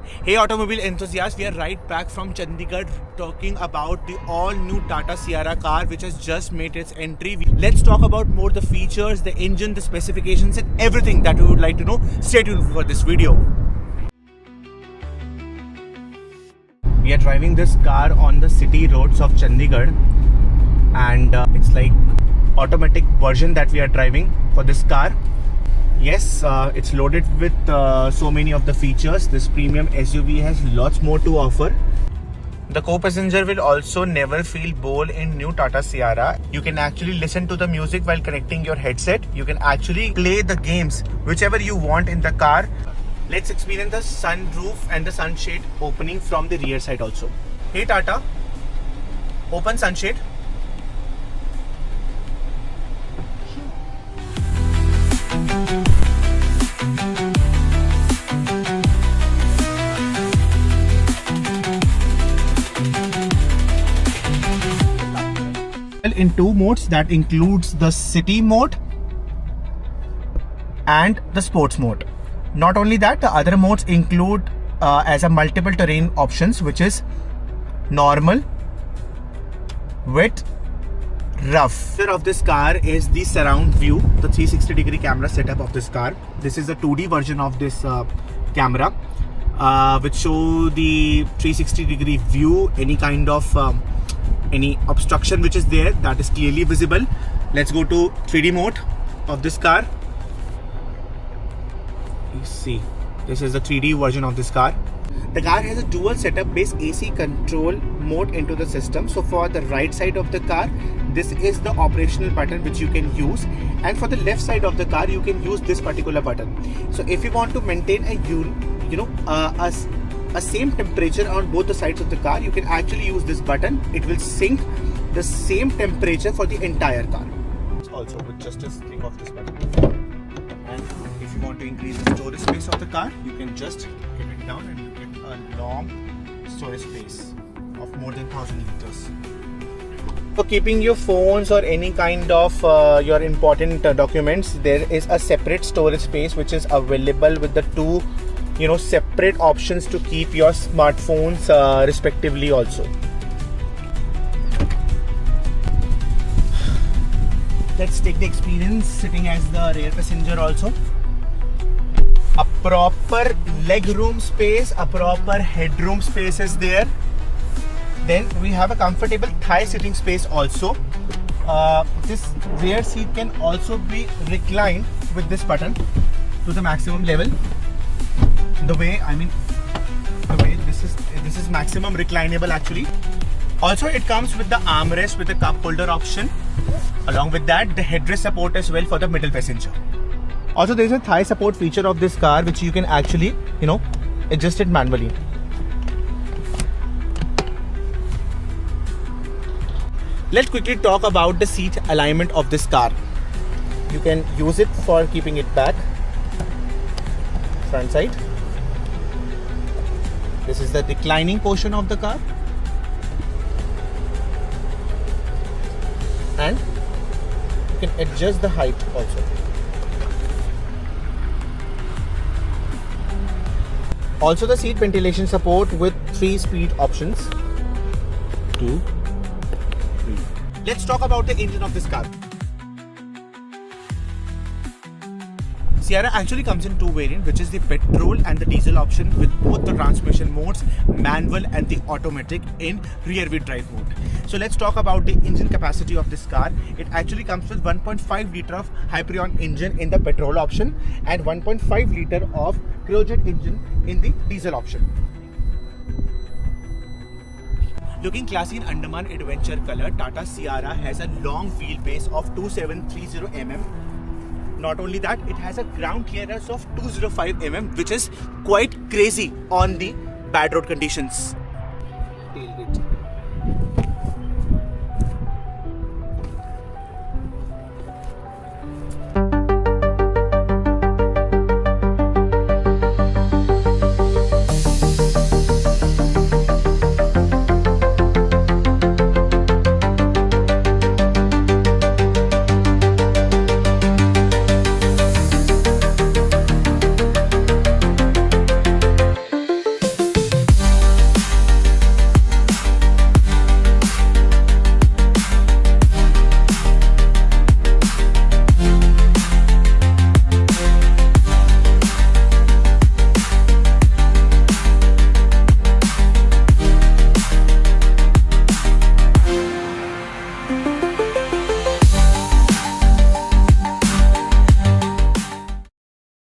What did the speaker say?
Hey automobile enthusiasts, we are right back from Chandigarh talking about the all new Tata Sierra car which has just made its entry. Let's talk about more the features, the engine, the specifications and everything that we would like to know. Stay tuned for this video. We are driving this car on the city roads of Chandigarh and it's like automatic version that we are driving for this car. Yes, it's loaded with so many of the features. This premium SUV has lots more to offer. The co-passenger will also never feel bored in new Tata Sierra. You can actually listen to the music while connecting your headset. You can actually play the games whichever you want in the car. Let's experience the sunroof and the sunshade opening from the rear side also. Hey Tata, open sunshade. In two modes, that includes the city mode and the sports mode. Not only that, the other modes include as a multiple terrain options, which is normal, wet, rough. The feature of this car is the surround view, the 360-degree camera setup of this car. This is the 2D version of this camera, which show the 360-degree view, any kind of any obstruction which is there, that is clearly visible. Let's go to 3D mode of this car. You see, this is the 3D version of this car. The car has a dual setup based AC control mode into the system. So for the right side of the car, this is the operational button which you can use, and for the left side of the car you can use this particular button. So if you want to maintain a same temperature on both the sides of the car, you can actually use this button. It will sync the same temperature for the entire car. Also with just a click of this button. And if you want to increase the storage space of the car, you can just keep it down and you get a long storage space of more than 1000 liters. For keeping your phones or any kind of your important documents, there is a separate storage space which is available with the two separate options to keep your smartphones respectively also. Let's take the experience sitting as the rear passenger also. A proper leg room space, a proper headroom space is there. Then we have a comfortable thigh sitting space also. This rear seat can also be reclined with this button to the maximum level. The way this is maximum reclinable actually. Also it comes with the armrest with the cup holder option. Along with that, the headrest support as well for the middle passenger. Also there is a thigh support feature of this car which you can actually adjust it manually. Let's quickly talk about the seat alignment of this car. You can use it for keeping it back, front side. This is the reclining portion of the car, and you can adjust the height also. Also the seat ventilation support with 3-speed options. 2, 3. Let's talk about the engine of this car. Sierra actually comes in two variants, which is the petrol and the diesel option, with both the transmission modes, manual and the automatic in rear wheel drive mode. So let's talk about the engine capacity of this car. It actually comes with 1.5 liter of Hyperion engine in the petrol option and 1.5 liter of Cryojet engine in the diesel option. Looking classy in Andaman adventure color, Tata Sierra has a long wheelbase of 2730 mm. Not only that, it has a ground clearance of 205 mm, which is quite crazy on the bad road conditions. Tailgate.